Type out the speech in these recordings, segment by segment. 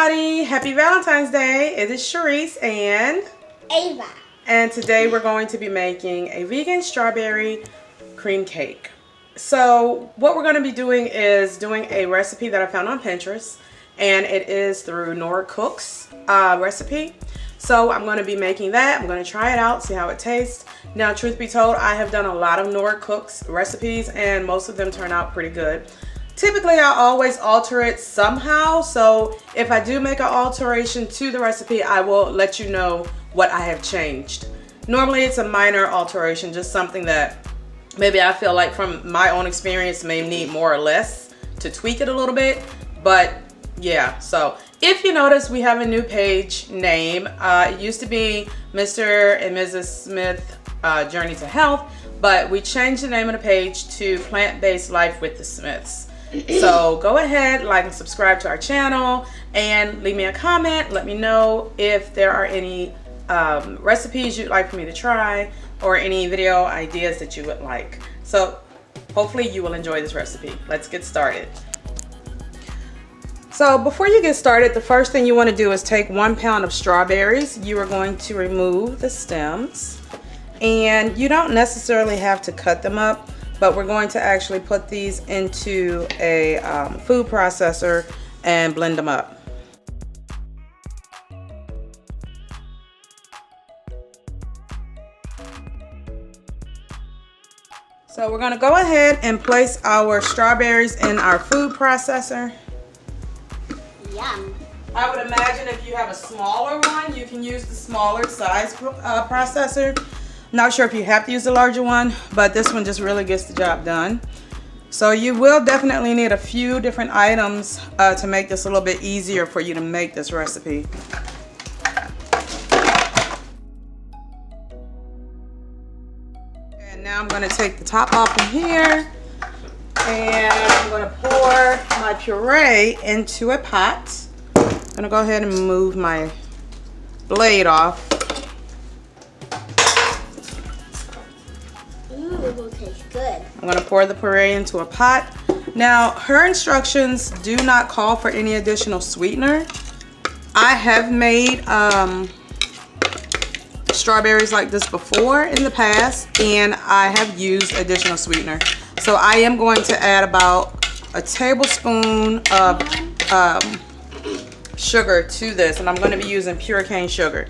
everybody, happy Valentine's Day. It is Sharice and Ava. And today we're going to be making a vegan strawberry cream cake. So what we're going to be doing is doing a recipe that I found on Pinterest, and it is through Nora Cooks recipe. So I'm going to be making that. I'm going to try it out, see how it tastes. Now, truth be told, I have done a lot of Nora Cooks recipes and most of them turn out pretty good. Typically, I always alter it somehow, so if I do make an alteration to the recipe, I will let you know what I have changed. Normally, it's a minor alteration, just something that maybe I feel like from my own experience may need more or less to tweak it a little bit, but yeah. So if you notice, we have a new page name. It used to be Mr. and Mrs. Smith Journey to Health, but we changed the name of the page to Plant-Based Life with the Smiths. So go ahead, like and subscribe to our channel and leave me a comment. Let me know if there are any recipes you'd like for me to try or any video ideas that you would like. So hopefully you will enjoy this recipe. Let's get started. So before you get started, the first thing you want to do is take 1 pound of strawberries. You are going to remove the stems, and you don't necessarily have to cut them up, but we're going to actually put these into a food processor and blend them up. So we're going to go ahead and place our strawberries in our food processor. Yum. I would imagine if you have a smaller one, you can use the smaller size processor. Not sure if you have to use the larger one, but this one just really gets the job done. So you will definitely need a few different items to make this a little bit easier for you to make this recipe. And now I'm going to take the top off from here, and I'm going to pour my puree into a pot. I'm going to go ahead and move my blade off. It will taste good. I'm going to pour the puree into a pot. Now, her instructions do not call for any additional sweetener. I have made strawberries like this before in the past, and I have used additional sweetener. So I am going to add about a tablespoon of sugar to this, and I'm going to be using pure cane sugar.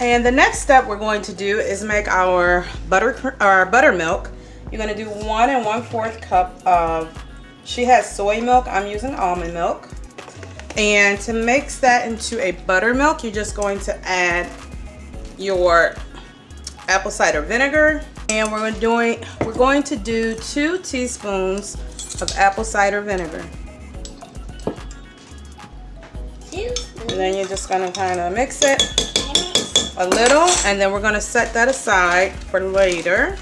And the next step we're going to do is make our buttermilk. You're going to do 1 1/4 cup of, she has soy milk, I'm using almond milk. And to mix that into a buttermilk, you're just going to add your apple cider vinegar. And we're going to do 2 teaspoons of apple cider vinegar. And then you're just going to kind of mix it a little, and then we're going to set that aside for later.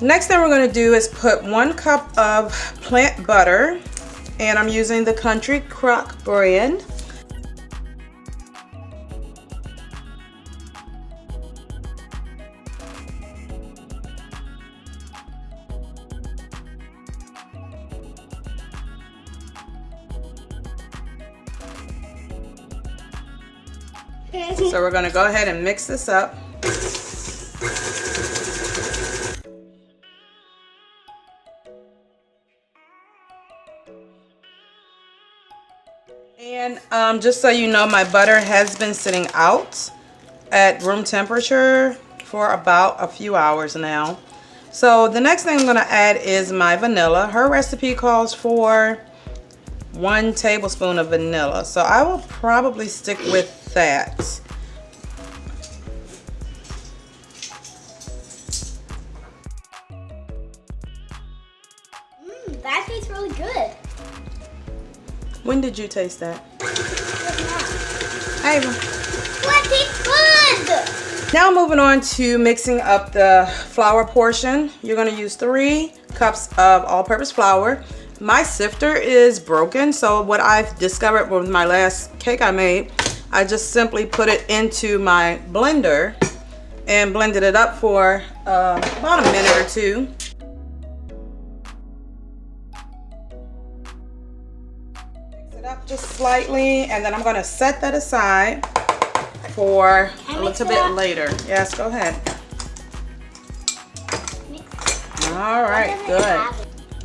Next thing we're going to do is put 1 cup of plant butter, and I'm using the Country Crock brand. So we're going to go ahead and mix this up. And just so you know, my butter has been sitting out at room temperature for about a few hours now. So the next thing I'm going to add is my vanilla. Her recipe calls for 1 tablespoon of vanilla, so I will probably stick with that. That tastes really good. When did you taste that? Ava. That tastes good. Now moving on to mixing up the flour portion. You're going to use 3 cups of all-purpose flour. My sifter is broken, so what I've discovered with my last cake I made, I just simply put it into my blender and blended it up for about a minute or 2. it up just slightly, and then I'm going to set that aside for a little bit later. Yes, go ahead. All right, good.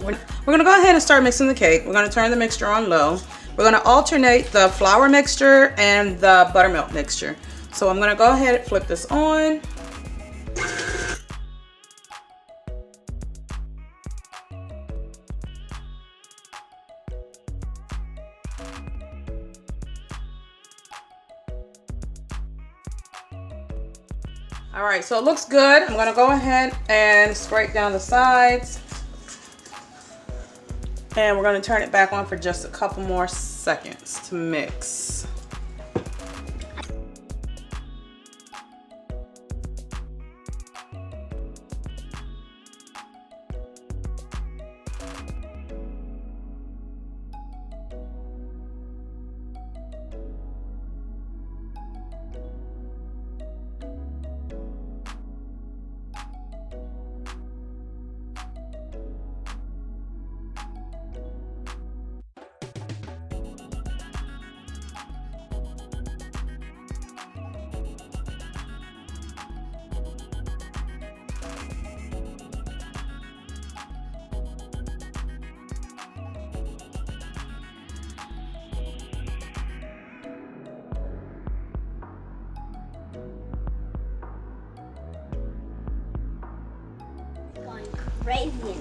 We're going to go ahead and start mixing the cake. We're going to turn the mixture on low. We're going to alternate the flour mixture and the buttermilk mixture. So I'm going to go ahead and flip this on. All right, so it looks good. I'm gonna go ahead and scrape down the sides. And we're gonna turn it back on for just a couple more seconds to mix.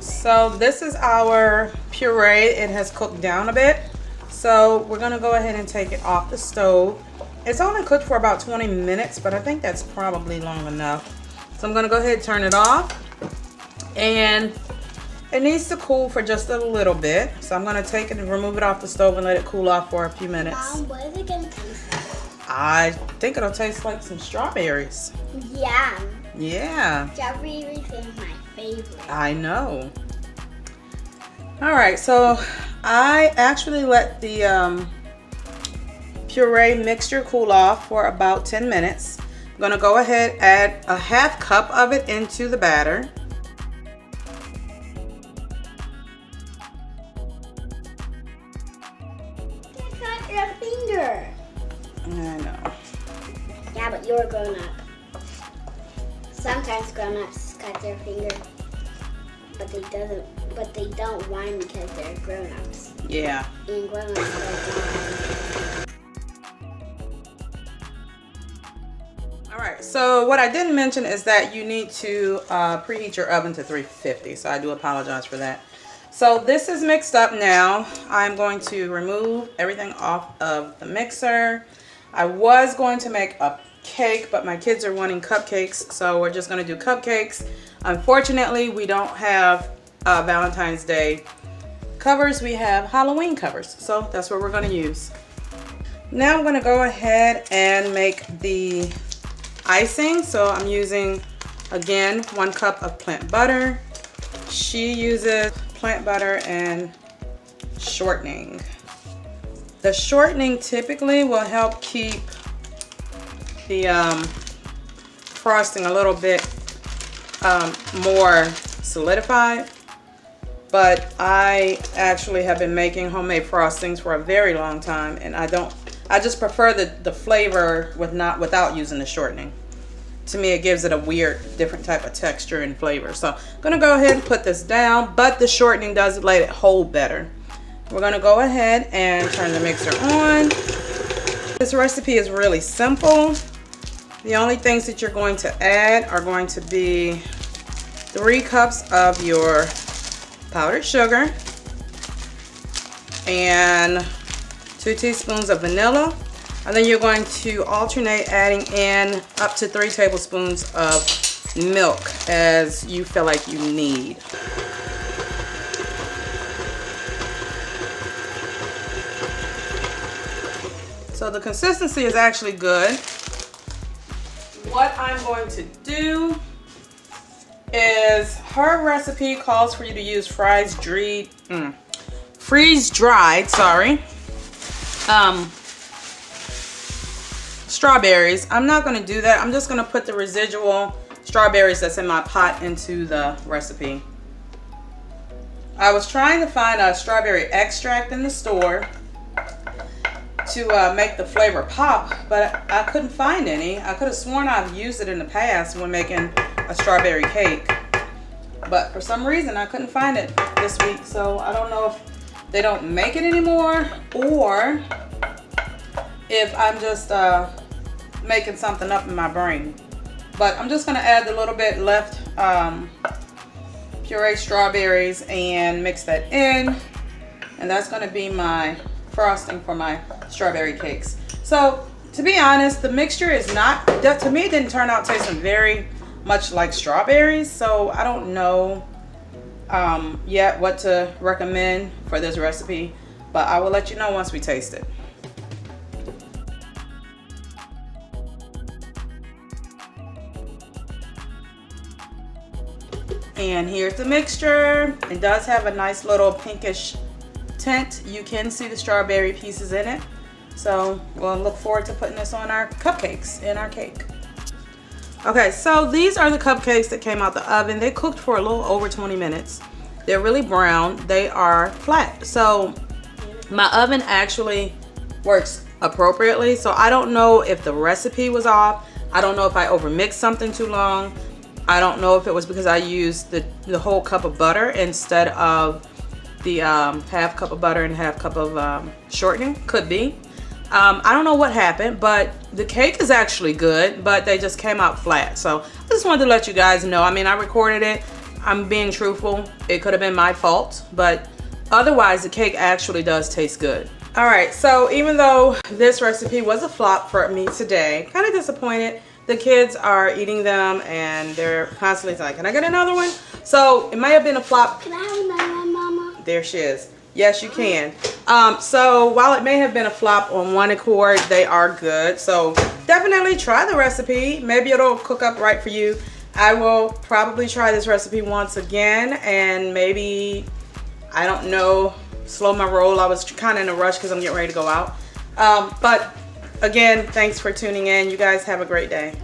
So this is our puree. It has cooked down a bit. So we're gonna go ahead and take it off the stove. It's only cooked for about 20 minutes, but I think that's probably long enough. So I'm gonna go ahead and turn it off. And it needs to cool for just a little bit. So I'm gonna take it and remove it off the stove and let it cool off for a few minutes. Mom, what is it gonna taste like? I think it'll taste like some strawberries. Yeah. Yeah. Strawberries is my favorite. I know. All right, so I actually let the puree mixture cool off for about 10 minutes. I'm gonna go ahead and add a half cup of it into the batter. You cut your finger. I know. Yeah, but you're a grown up. Sometimes grown-ups cut their finger, but they don't whine because they're grown-ups. Yeah. And grown-ups don't whine. All right, so what I didn't mention is that you need to preheat your oven to 350, so I do apologize for that. So this is mixed up now. I'm going to remove everything off of the mixer. I was going to make a cake, but my kids are wanting cupcakes, so we're just going to do cupcakes. Unfortunately, we don't have Valentine's Day covers. We have Halloween covers, so that's what we're going to use. Now I'm going to go ahead and make the icing. So I'm using, again, 1 cup of plant butter. She uses plant butter and shortening. The shortening typically will help keep the frosting a little bit more solidified, but I actually have been making homemade frostings for a very long time, and I just prefer the flavor without using the shortening. To me, it gives it a weird, different type of texture and flavor. So I'm gonna go ahead and put this down, but the shortening does let it hold better. We're gonna go ahead and turn the mixer on. This recipe is really simple. The only things that you're going to add are going to be 3 cups of your powdered sugar and 2 teaspoons of vanilla. And then you're going to alternate adding in up to 3 tablespoons of milk as you feel like you need. So the consistency is actually good. What I'm going to do is, her recipe calls for you to use freeze-dried, strawberries. I'm not going to do that. I'm just going to put the residual strawberries that's in my pot into the recipe. I was trying to find a strawberry extract in the store, to make the flavor pop, but I couldn't find any. I could have sworn I've used it in the past when making a strawberry cake, but for some reason I couldn't find it this week. So I don't know if they don't make it anymore or if I'm just making something up in my brain. But I'm just gonna add a little bit left pureed strawberries and mix that in, and that's gonna be my frosting for my strawberry cakes. So to be honest, the mixture is not, to me it didn't turn out tasting very much like strawberries, so I don't know yet what to recommend for this recipe, but I will let you know once we taste it. And here's the mixture. It does have a nice little pinkish tint. You can see the strawberry pieces in it. So we'll look forward to putting this on our cupcakes in our cake. Okay, so these are the cupcakes that came out the oven. They cooked for a little over 20 minutes. They're really brown. They are flat. So my oven actually works appropriately. So I don't know if the recipe was off. I don't know if I overmixed something too long. I don't know if it was because I used the whole cup of butter instead of the half cup of butter and half cup of shortening. Could be. I don't know what happened, but the cake is actually good, but they just came out flat. So I just wanted to let you guys know. I mean, I recorded it. I'm being truthful. It could have been my fault, but otherwise the cake actually does taste good. All right, so even though this recipe was a flop for me today, kind of disappointed. The kids are eating them and they're constantly like, can I get another one? So it might have been a flop. Can I have another one, Mama? There she is. Yes, you can. So while it may have been a flop on one accord, they are good. So definitely try the recipe. Maybe it'll cook up right for you. I will probably try this recipe once again and maybe, I don't know, slow my roll. I was kind of in a rush because I'm getting ready to go out. But again, thanks for tuning in. You guys have a great day.